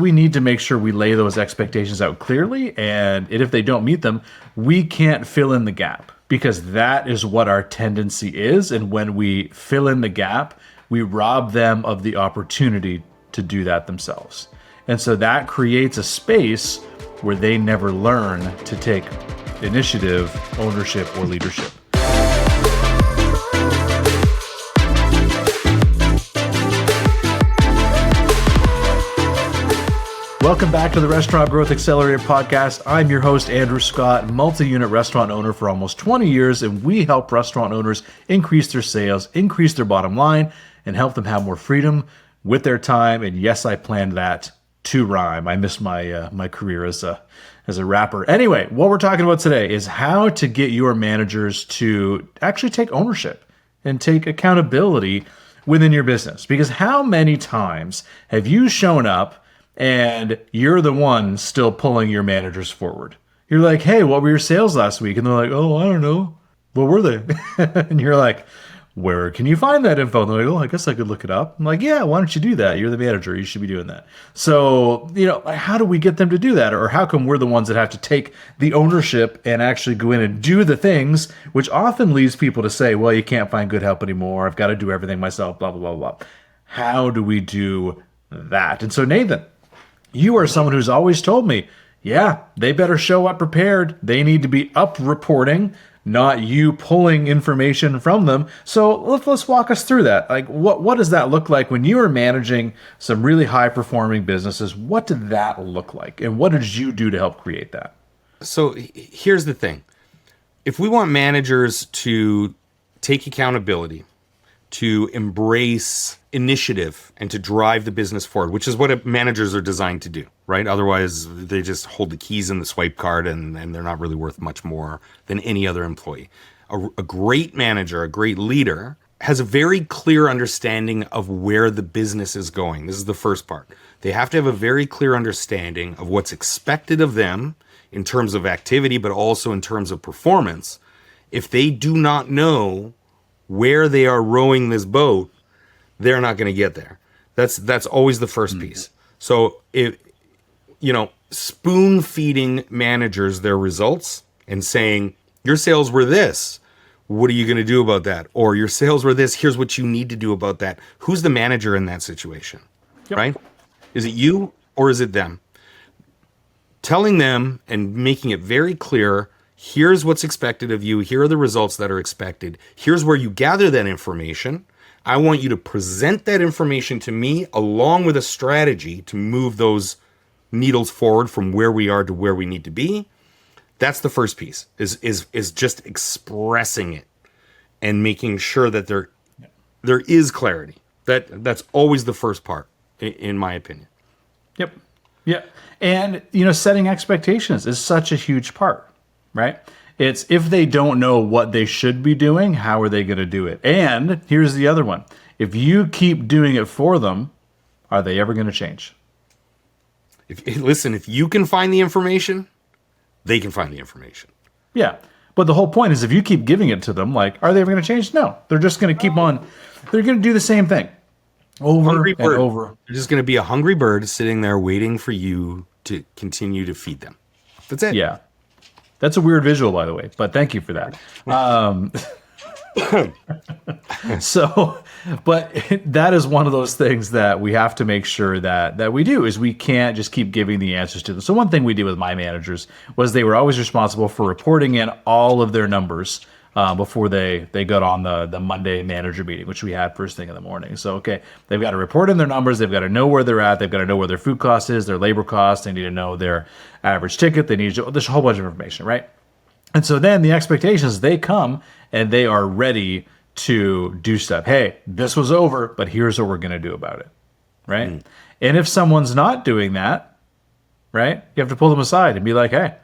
we need to make sure we lay those expectations out clearly. And if they don't meet them, we can't fill in the gap, because that is what our tendency is. And when we fill in the gap, we rob them of the opportunity to do that themselves. And so that creates a space where they never learn to take initiative, ownership, or leadership. Welcome back to the Restaurant Growth Accelerator Podcast. I'm your host, Andrew Scott, multi-unit restaurant owner for almost 20 years, and we help restaurant owners increase their sales, increase their bottom line, and help them have more freedom with their time. And yes, I planned that to rhyme. I missed my career as a rapper. Anyway, what we're talking about today is how to get your managers to actually take ownership and take accountability within your business. Because how many times have you shown up and you're the one still pulling your managers forward? You're like, hey, what were your sales last week? And they're like, oh, I don't know. What were they? And you're like, where can you find that info? And they're like, oh, I guess I could look it up. I'm like, yeah, why don't you do that? You're the manager. You should be doing that. So, how do we get them to do that? Or how come we're the ones that have to take the ownership and actually go in and do the things, which often leads people to say, well, you can't find good help anymore. I've got to do everything myself, blah, blah, blah, blah. How do we do that? And so, Nathan, you are someone who's always told me, yeah, they better show up prepared. They need to be up reporting, not you pulling information from them. So let's walk us through that. Like, what does that look like when you are managing some really high performing businesses? What did that look like? And what did you do to help create that? So here's the thing. If we want managers to take accountability, to embrace initiative, and to drive the business forward, which is what managers are designed to do, right? Otherwise, they just hold the keys in the swipe card and they're not really worth much more than any other employee. A great manager, a great leader, has a very clear understanding of where the business is going. This is the first part. They have to have a very clear understanding of what's expected of them in terms of activity, but also in terms of performance. If they do not know where they are rowing this boat, they're not going to get there. That's always the first piece. So spoon feeding managers their results and saying, your sales were this, what are you going to do about that? Or your sales were this, here's what you need to do about that. Who's the manager in that situation? Yep. Right? Is it you or is it them? Telling them and making it very clear, here's what's expected of you, here are the results that are expected, here's where you gather that information. I want you to present that information to me along with a strategy to move those needles forward from where we are to where we need to be. That's the first piece, is just expressing it and making sure that there is clarity. That's always the first part, in my opinion. Yep. Yeah. And, setting expectations is such a huge part, right? It's if they don't know what they should be doing, how are they going to do it? And here's the other one. If you keep doing it for them, are they ever going to change? If you can find the information, they can find the information. Yeah. But the whole point is if you keep giving it to them, like, are they ever going to change? No. They're just going to keep on. They're going to do the same thing over and over. They're just going to be a hungry bird sitting there waiting for you to continue to feed them. That's it. Yeah. That's a weird visual, by the way, but thank you for that. But that is one of those things that we have to make sure that we do, is we can't just keep giving the answers to them. So one thing we did with my managers was they were always responsible for reporting in all of their numbers before they got on the Monday manager meeting, which we had first thing in the morning. So, okay, they've got to report in their numbers. They've got to know where they're at. They've got to know where their food cost is, their labor cost. They need to know their average ticket. There's a whole bunch of information, right? And so then the expectations, they come and they are ready to do stuff. Hey, this was over, but here's what we're going to do about it, right? And if someone's not doing that, right, you have to pull them aside and be like, hey,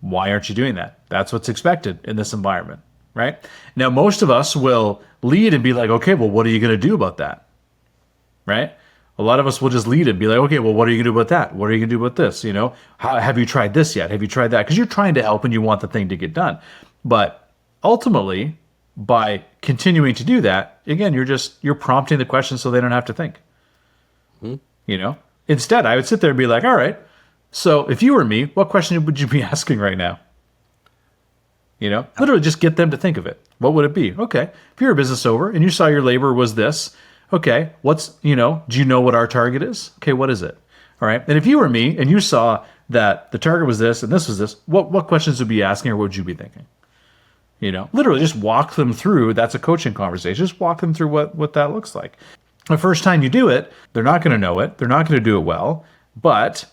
why aren't you doing that? That's what's expected in this environment. Right? Now, most of us will lead and be like, okay, well, what are you going to do about that? Right? A lot of us will just lead and be like, okay, well, what are you going to do about that? What are you going to do about this? Have you tried this yet? Have you tried that? Because you're trying to help and you want the thing to get done. But ultimately, by continuing to do that, again, you're prompting the question so they don't have to think. And Instead, I would sit there and be like, all right, so if you were me, what question would you be asking right now? Literally just get them to think of it. What would it be? Okay, if you're a business owner and you saw your labor was this, okay, do you know what our target is? Okay, what is it? All right, and if you were me and you saw that the target was this and this was this, what questions would you be asking or what would you be thinking? Literally just walk them through. That's a coaching conversation. Just walk them through what that looks like. The first time you do it, they're not going to know it. They're not going to do it well. But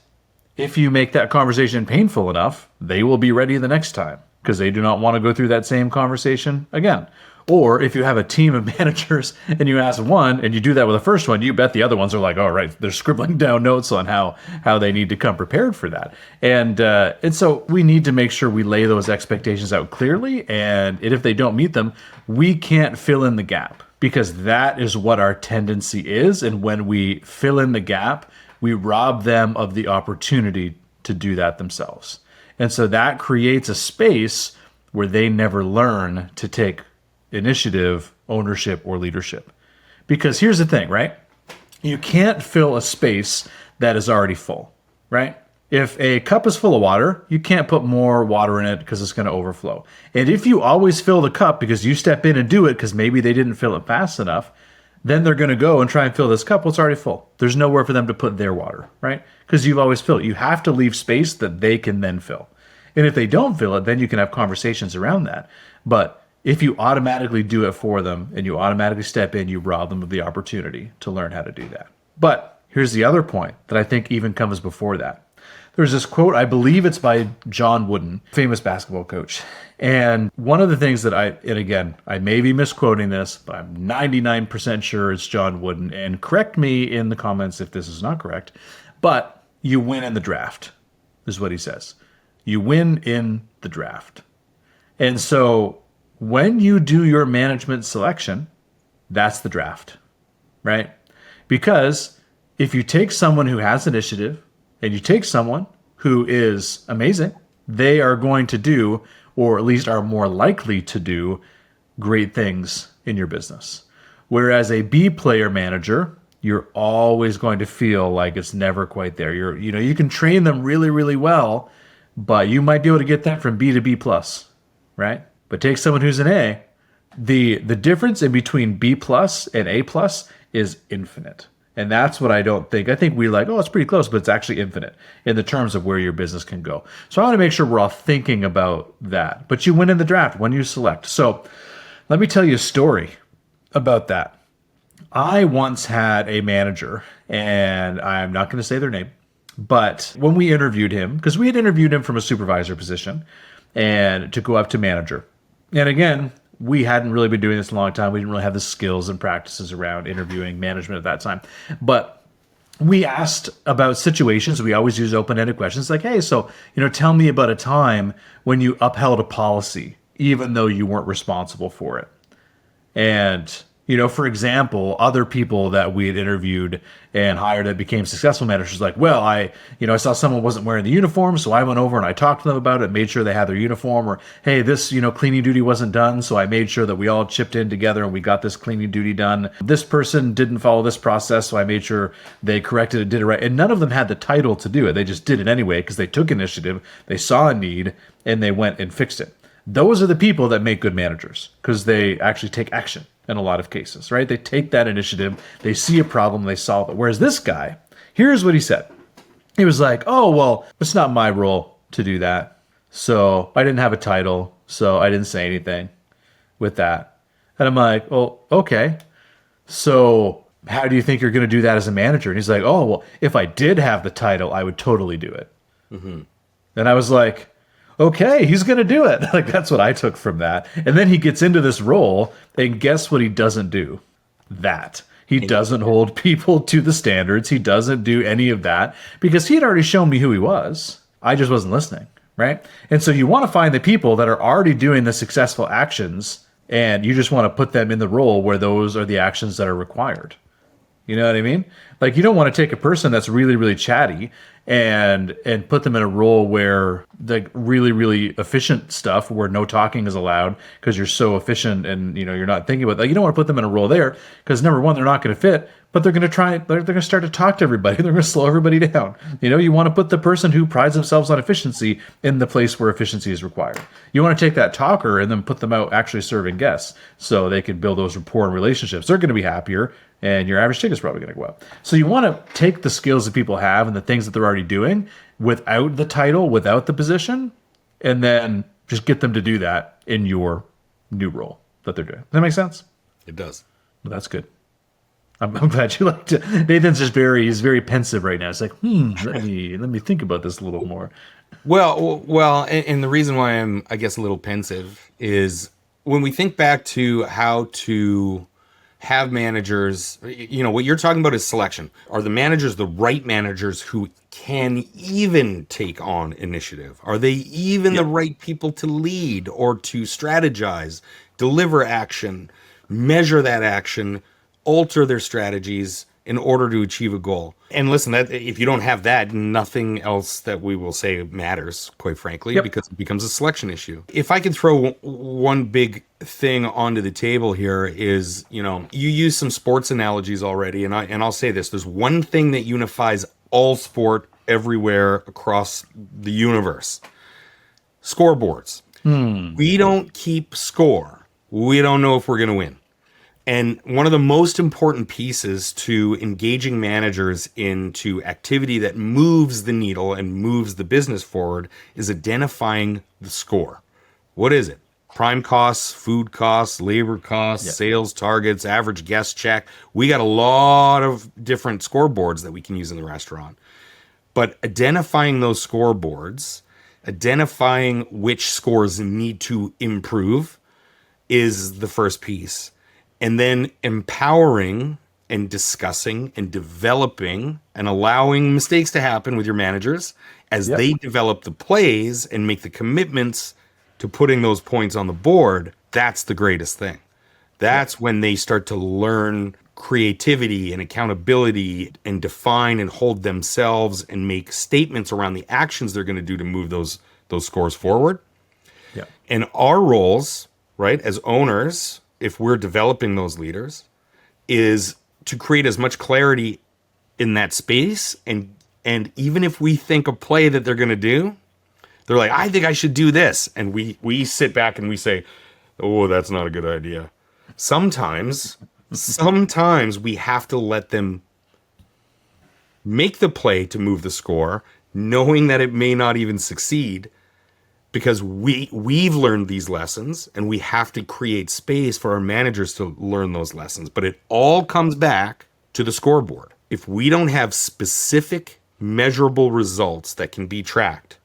if you make that conversation painful enough, they will be ready the next time because they do not want to go through that same conversation again. Or if you have a team of managers and you ask one and you do that with the first one, you bet the other ones are like, all right, they're scribbling down notes on how they need to come prepared for that. And so we need to make sure we lay those expectations out clearly. And if they don't meet them, we can't fill in the gap because that is what our tendency is. And when we fill in the gap, we rob them of the opportunity to do that themselves. And so that creates a space where they never learn to take initiative, ownership, or leadership. Because here's the thing, right? You can't fill a space that is already full, right? If a cup is full of water, you can't put more water in it because it's going to overflow. And if you always fill the cup because you step in and do it because maybe they didn't fill it fast enough, then they're going to go and try and fill this cup. Well, it's already full. There's nowhere for them to put their water, right? Because you've always filled it. You have to leave space that they can then fill. And if they don't fill it, then you can have conversations around that. But if you automatically do it for them and you automatically step in, you rob them of the opportunity to learn how to do that. But here's the other point that I think even comes before that. There's this quote, I believe it's by John Wooden, famous basketball coach. And one of the things that I may be misquoting this, but I'm 99% sure it's John Wooden. And correct me in the comments if this is not correct. But you win in the draft, is what he says. You win in the draft. And so when you do your management selection, that's the draft, right? Because if you take someone who has initiative and you take someone who is amazing, they are going to do, or at least are more likely to do, great things in your business. Whereas a B player manager, you're always going to feel like it's never quite there. You can train them really, really well, but you might be able to get that from B to B plus, right? But take someone who's an A, the difference in between B plus and A plus is infinite. And that's what I don't think. I think we're like, oh, it's pretty close, but it's actually infinite in the terms of where your business can go. So I want to make sure we're all thinking about that. But you win in the draft when you select. So let me tell you a story about that. I once had a manager, and I'm not going to say their name, but when we interviewed him, because we had interviewed him from a supervisor position and to go up to manager. And again, we hadn't really been doing this in a long time. We didn't really have the skills and practices around interviewing management at that time. But we asked about situations. We always use open-ended questions like, hey, so, tell me about a time when you upheld a policy, even though you weren't responsible for it. And for example, other people that we had interviewed and hired that became successful managers, like, well, I saw someone wasn't wearing the uniform, so I went over and I talked to them about it, made sure they had their uniform, or, hey, this, cleaning duty wasn't done, so I made sure that we all chipped in together and we got this cleaning duty done. This person didn't follow this process, so I made sure they corrected it, did it right. And none of them had the title to do it. They just did it anyway because they took initiative, they saw a need, and they went and fixed it. Those are the people that make good managers because they actually take action. In a lot of cases, right? They take that initiative, they see a problem, they solve it. Whereas this guy, here's what he said. He was like, oh, well, it's not my role to do that. So I didn't have a title, so I didn't say anything with that. And I'm like, well, okay. So how do you think you're going to do that as a manager? And he's like, oh, well, if I did have the title, I would totally do it. Mm-hmm. And I was like, okay, he's going to do it. Like, that's what I took from that. And then he gets into this role, and guess what he doesn't do? That. He doesn't hold people to the standards. He doesn't do any of that because he had already shown me who he was. I just wasn't listening, right? And so you want to find the people that are already doing the successful actions, and you just want to put them in the role where those are the actions that are required. You know what I mean? Like, you don't want to take a person that's really, really chatty and put them in a role where the really, really efficient stuff where no talking is allowed because you're so efficient and you're not thinking about that. You don't want to put them in a role there because number one, they're not going to fit, but they're going to start to talk to everybody. They're going to slow everybody down. You want to put the person who prides themselves on efficiency in the place where efficiency is required. You want to take that talker and then put them out actually serving guests so they can build those rapport and relationships. They're going to be happier, and your average ticket is probably going to go up. So you want to take the skills that people have and the things that they're already doing without the title, without the position, and then just get them to do that in your new role that they're doing. Does that make sense? It does. Well, that's good. I'm glad you liked it. Nathan's he's very pensive right now. It's like, let me think about this a little more. Well, and the reason why I'm, I guess, a little pensive is when we think back to how to have managers, what you're talking about is selection. Are the managers the right managers who can even take on initiative? Are they even the right people to lead or to strategize, deliver action, measure that action, alter their strategies in order to achieve a goal? And listen, that if you don't have that, nothing else that we will say matters, quite frankly, because it becomes a selection issue. If I could throw one big thing onto the table here is, you use some sports analogies already, and I'll say this: there's one thing that unifies all sport everywhere across the universe: scoreboards. We don't keep score. We don't know if we're going to win. And one of the most important pieces to engaging managers into activity that moves the needle and moves the business forward is identifying the score. What is it? Prime costs, food costs, labor costs, sales targets, average guest check. We got a lot of different scoreboards that we can use in the restaurant. But identifying those scoreboards, identifying which scores need to improve is the first piece. And then empowering and discussing and developing and allowing mistakes to happen with your managers as they develop the plays and make the commitments to putting those points on the board. That's the greatest thing. That's when they start to learn creativity and accountability and define and hold themselves and make statements around the actions they're going to do to move those scores forward. Yeah. And our roles, right, as owners, if we're developing those leaders, is to create as much clarity in that space. And even if we think a play that they're going to do, they're like, I think I should do this. And we sit back and we say, oh, that's not a good idea. Sometimes we have to let them make the play to move the score, knowing that it may not even succeed, because we've learned these lessons and we have to create space for our managers to learn those lessons. But it all comes back to the scoreboard. If we don't have specific, measurable results that can be tracked,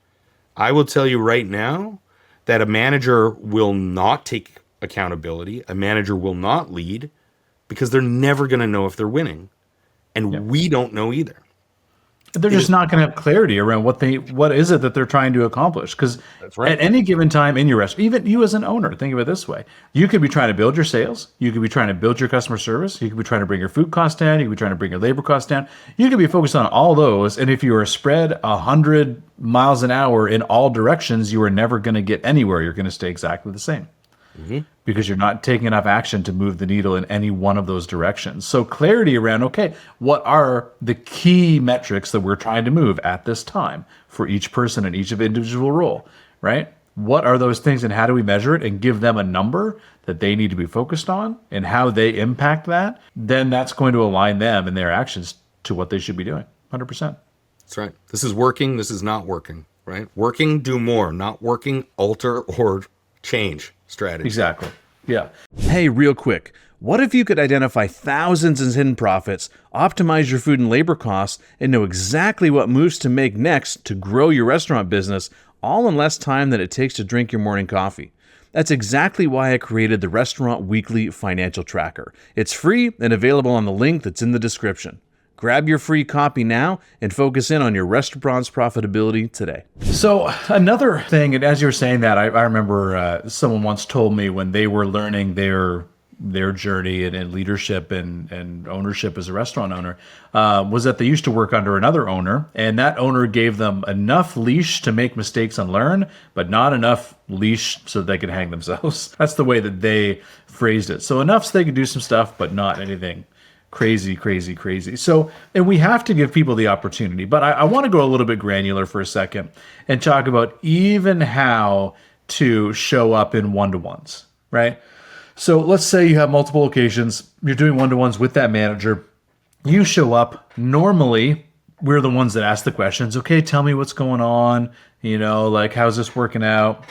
I will tell you right now that a manager will not take accountability. A manager will not lead because they're never going to know if they're winning. And we don't know either. They're just not going to have clarity around what is it that they're trying to accomplish. Because at any given time in your restaurant, even you as an owner, think of it this way. You could be trying to build your sales. You could be trying to build your customer service. You could be trying to bring your food costs down. You could be trying to bring your labor costs down. You could be focused on all those. And if you are spread 100 miles an hour in all directions, you are never going to get anywhere. You're going to stay exactly the same. Because you're not taking enough action to move the needle in any one of those directions. So clarity around, okay, what are the key metrics that we're trying to move at this time for each person in each of individual role, right? What are those things and how do we measure it and give them a number that they need to be focused on and how they impact that? Then that's going to align them and their actions to what they should be doing, 100%. That's right. This is working, this is not working, right? Working, do more. Not working, alter or change strategy. Exactly. Yeah. Hey, real quick. What if you could identify thousands in hidden profits, optimize your food and labor costs, and know exactly what moves to make next to grow your restaurant business, all in less time than it takes to drink your morning coffee? That's exactly why I created the Restaurant Weekly Financial Tracker. It's free and available on the link that's in the description. Grab your free copy now and focus in on your restaurant's profitability today. So another thing, and as you were saying that, I remember someone once told me when they were learning their their journey and leadership and ownership as a restaurant owner, was that they used to work under another owner, and that owner gave them enough leash to make mistakes and learn, but not enough leash so they could hang themselves. That's the way that they phrased it. So enough so they could do some stuff, but not anything crazy. So, and we have to give people the opportunity, but I want to go a little bit granular for a second and talk about even how to show up in one-to-ones, right? So let's say you have multiple locations, you're doing one-to-ones with that manager, you show up, normally we're the ones that ask the questions, okay, tell me what's going on, like, how's this working out?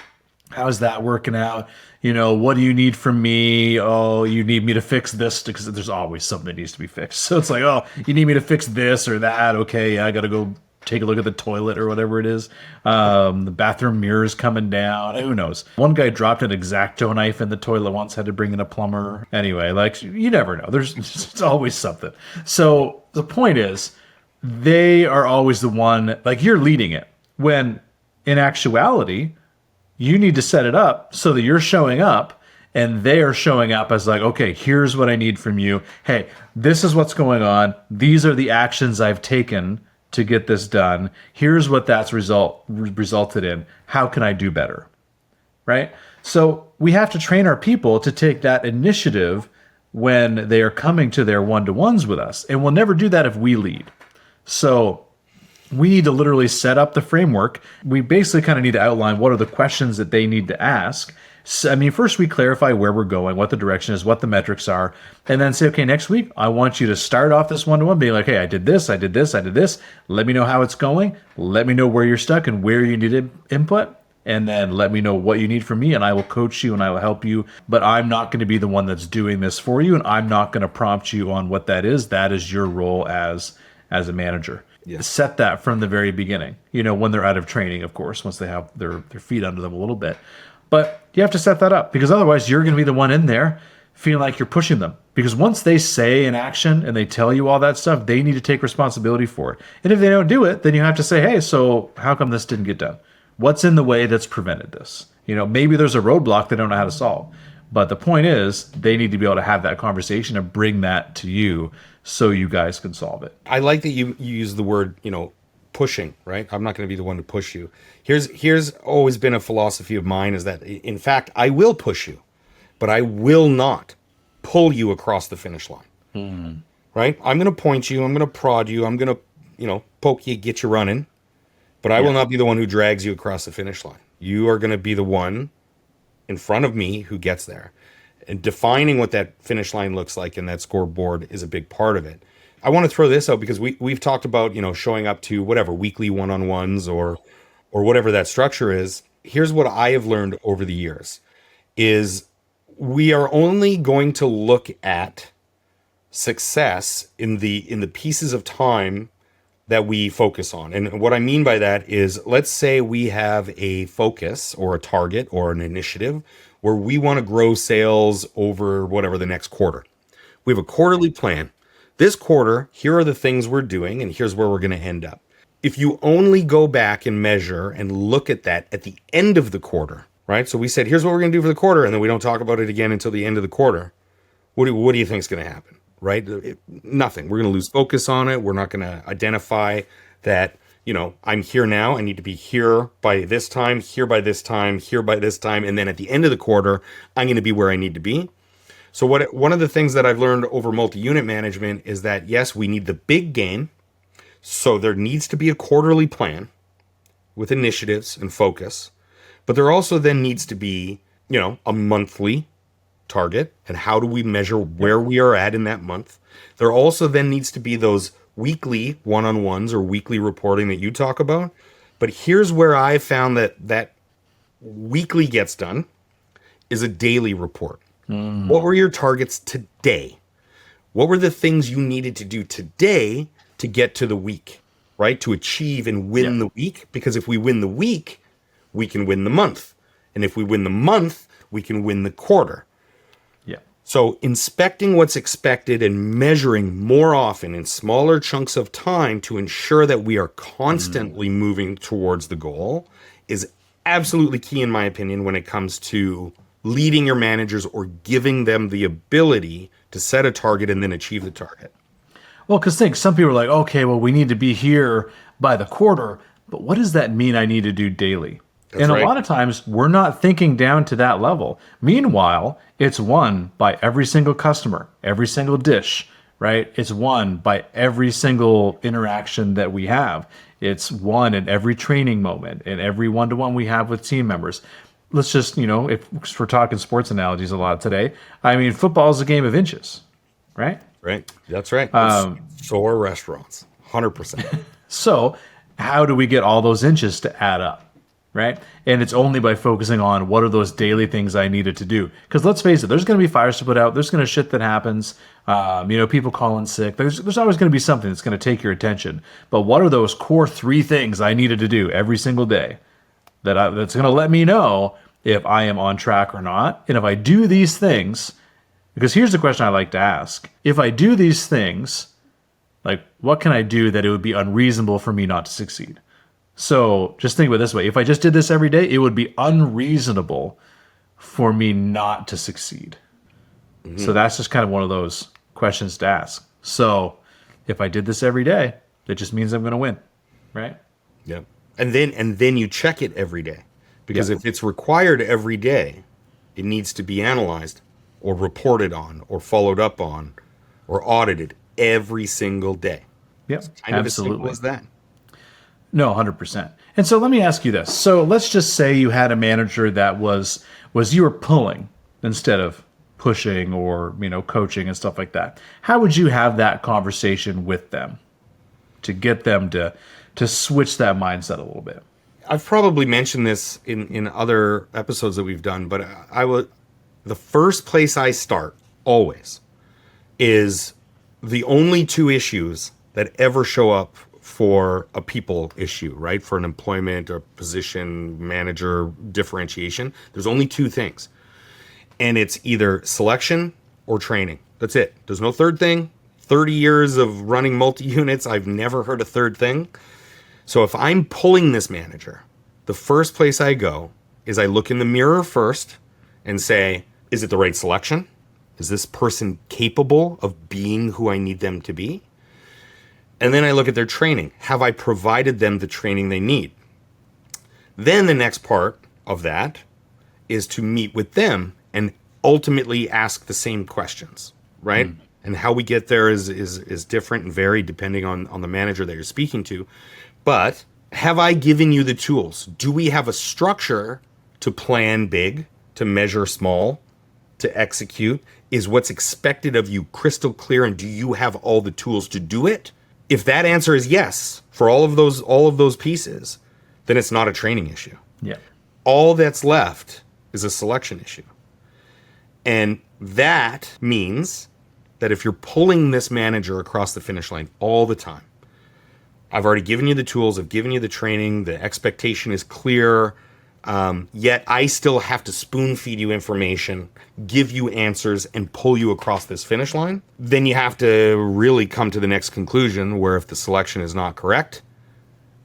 How's that working out? What do you need from me? Oh, you need me to fix this, because there's always something that needs to be fixed. So it's like, oh, you need me to fix this or that. Okay, I got to go take a look at the toilet or whatever it is. The bathroom mirror's coming down. Who knows? One guy dropped an X-Acto knife in the toilet once, had to bring in a plumber. Anyway, like, you never know. It's always something. So the point is, they are always the one, like, you're leading it. When in actuality, you need to set it up so that you're showing up and they are showing up as like, okay, here's what I need from you. Hey, this is what's going on. These are the actions I've taken to get this done. Here's what that's resulted in. How can I do better? Right? So we have to train our people to take that initiative when they are coming to their one-to-ones with us. And we'll never do that if we lead. So we need to literally set up the framework. We basically kind of need to outline what are the questions that they need to ask. So, first we clarify where we're going, what the direction is, what the metrics are, and then say, okay, next week, I want you to start off this one-to-one being like, hey, I did this. Let me know how it's going. Let me know where you're stuck and where you need input. And then let me know what you need from me, and I will coach you and I will help you. But I'm not going to be the one that's doing this for you, and I'm not going to prompt you on what that is. That is your role as a manager. Yes. Set that from the very beginning, when they're out of training, of course, once they have their feet under them a little bit. But you have to set that up, because otherwise you're going to be the one in there feeling like you're pushing them. Because once they say an action and they tell you all that stuff, they need to take responsibility for it. And if they don't do it, then you have to say, hey, so how come this didn't get done? What's in the way that's prevented this? Maybe there's a roadblock they don't know how to solve. But the point is, they need to be able to have that conversation and bring that to you so you guys can solve it. I like that you use the word, pushing, right? I'm not going to be the one to push you. Here's always been a philosophy of mine, is that, in fact, I will push you, but I will not pull you across the finish line, right? I'm going to point you, I'm going to prod you, I'm going to, poke you, get you running, but I will not be the one who drags you across the finish line. You are going to be the one in front of me who gets there. And defining what that finish line looks like in that scoreboard is a big part of it. I want to throw this out because we've talked about, showing up to whatever weekly one-on-ones or whatever that structure is. Here's what I have learned over the years is we are only going to look at success in the pieces of time that we focus on. And what I mean by that is, let's say we have a focus or a target or an initiative where we want to grow sales over whatever the next quarter. We have a quarterly plan. This quarter, here are the things we're doing, and here's where we're going to end up. If you only go back and measure and look at that at the end of the quarter, right? So we said, here's what we're going to do for the quarter, and then we don't talk about it again until the end of the quarter. What do you think is going to happen, right? Nothing. We're going to lose focus on it. We're not going to identify that, I'm here now. I need to be here by this time, here by this time, here by this time. And then at the end of the quarter, I'm going to be where I need to be. So one of the things that I've learned over multi-unit management is that, yes, we need the big game. So there needs to be a quarterly plan with initiatives and focus. But there also then needs to be, a monthly target. And how do we measure where we are at in that month? There also then needs to be those weekly one-on-ones or weekly reporting that you talk about. But here's where I found that weekly gets done is a daily report. What were your targets today? What were the things you needed to do today to get to the week, right? To achieve and win the week. Because if we win the week, we can win the month. And if we win the month, we can win the quarter. Yeah. So inspecting what's expected and measuring more often in smaller chunks of time to ensure that we are constantly moving towards the goal is absolutely key, in my opinion, when it comes to leading your managers or giving them the ability to set a target and then achieve the target. Well, because think, some people are like, okay, well, we need to be here by the quarter, but what does that mean I need to do daily? That's and right. a lot of times we're not thinking down to that level. Meanwhile, it's won by every single customer, every single dish, right? It's won by every single interaction that we have. It's won in every training moment, in every one-to-one we have with team members. Let's just, if we're talking sports analogies a lot today, I mean, football is a game of inches, right? Right. That's right. So are restaurants. 100%. So how do we get all those inches to add up, right? And it's only by focusing on what are those daily things I needed to do. Because let's face it, there's going to be fires to put out. There's going to shit that happens. People call in sick. There's always going to be something that's going to take your attention. But what are those core 3 things I needed to do every single day that's going to let me know if I am on track or not? And if I do these things, because here's the question I like to ask. If I do these things, like, what can I do that it would be unreasonable for me not to succeed? So just think about it this way. If I just did this every day, it would be unreasonable for me not to succeed. Mm-hmm. So that's just kind of one of those questions to ask. So if I did this every day, that just means I'm going to win, right? Yeah. And then you check it every day. Because if it's required every day, it needs to be analyzed or reported on or followed up on or audited every single day. Yep, Kind of absolutely. as simple as that. No, 100%. And so let me ask you this. So let's just say you had a manager that was you were pulling instead of pushing or, coaching and stuff like that. How would you have that conversation with them to get them to switch that mindset a little bit? I've probably mentioned this in other episodes that we've done, but the first place I start always is the only 2 issues that ever show up for a people issue, right? For an employment or position, manager differentiation. There's only 2 things. And it's either selection or training. That's it. There's no third thing. 30 years of running multi-units, I've never heard a third thing. So if I'm pulling this manager, the first place I go is I look in the mirror first and say, is it the right selection? Is this person capable of being who I need them to be? And then I look at their training. Have I provided them the training they need? Then the next part of that is to meet with them and ultimately ask the same questions, right? Mm. And how we get there is different and varied depending on the manager that you're speaking to. But have I given you the tools? Do we have a structure to plan big, to measure small, to execute? Is what's expected of you crystal clear, and do you have all the tools to do it? If that answer is yes for all of those pieces, then it's not a training issue. Yeah. All that's left is a selection issue. And that means that if you're pulling this manager across the finish line all the time, I've already given you the tools, I've given you the training, the expectation is clear, yet I still have to spoon feed you information, give you answers, and pull you across this finish line, then you have to really come to the next conclusion where if the selection is not correct,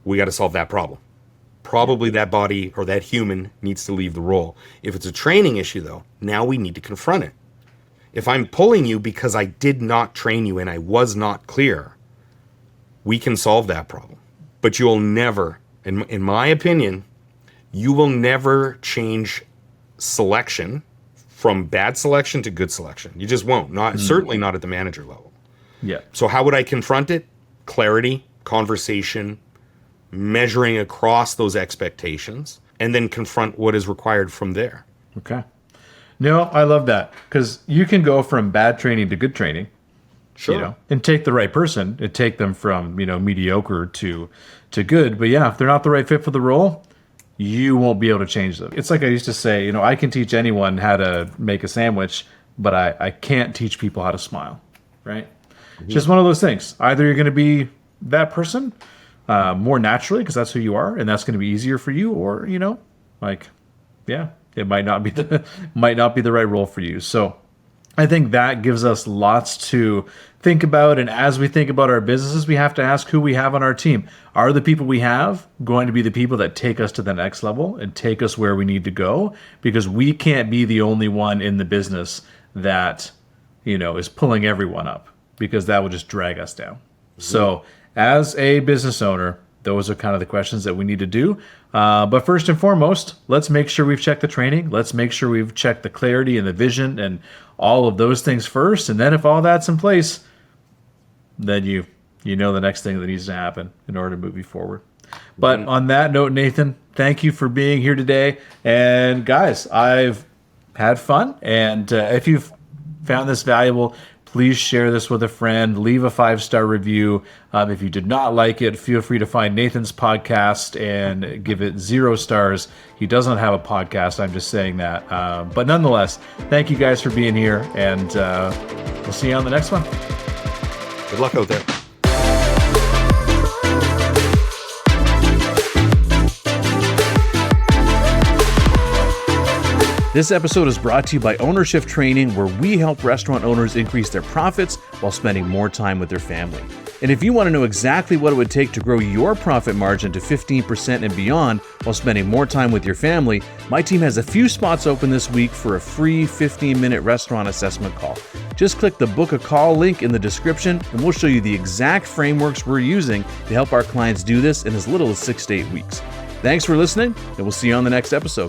we got to solve that problem. Probably that body or that human needs to leave the role. If it's a training issue, though, now we need to confront it. If I'm pulling you because I did not train you and I was not clear, we can solve that problem. But you'll never, in my opinion, you will never change selection from bad selection to good selection. You just won't. Certainly not at the manager level. Yeah. So how would I confront it? Clarity, conversation, measuring across those expectations, and then confront what is required from there. Okay. No, I love that, because you can go from bad training to good training. Sure. And take the right person and take them from, mediocre to good. But yeah, if they're not the right fit for the role, you won't be able to change them. It's like I used to say, I can teach anyone how to make a sandwich, but I can't teach people how to smile, right? Mm-hmm. Just one of those things. Either you're going to be that person more naturally because that's who you are, and that's going to be easier for you, or, it might not be the right role for you. So I think that gives us lots to think about. And as we think about our businesses, we have to ask who we have on our team. Are the people we have going to be the people that take us to the next level and take us where we need to go? Because we can't be the only one in the business that, is pulling everyone up, because that would just drag us down. So as a business owner, those are kind of the questions that we need to do. But first and foremost, let's make sure we've checked the training. Let's make sure we've checked the clarity and the vision and all of those things first. And then if all that's in place, then you know the next thing that needs to happen in order to move you forward. But on that note, Nathan, thank you for being here today. And guys, I've had fun. And if you've found this valuable, please share this with a friend. Leave a 5-star review. If you did not like it, feel free to find Nathan's podcast and give it 0 stars. He doesn't have a podcast. I'm just saying that. But nonetheless, thank you guys for being here, and we'll see you on the next one. Good luck out there. This episode is brought to you by Ownership Training, where we help restaurant owners increase their profits while spending more time with their family. And if you want to know exactly what it would take to grow your profit margin to 15% and beyond while spending more time with your family, my team has a few spots open this week for a free 15-minute restaurant assessment call. Just click the Book a Call link in the description, and we'll show you the exact frameworks we're using to help our clients do this in as little as 6 to 8 weeks. Thanks for listening, and we'll see you on the next episode.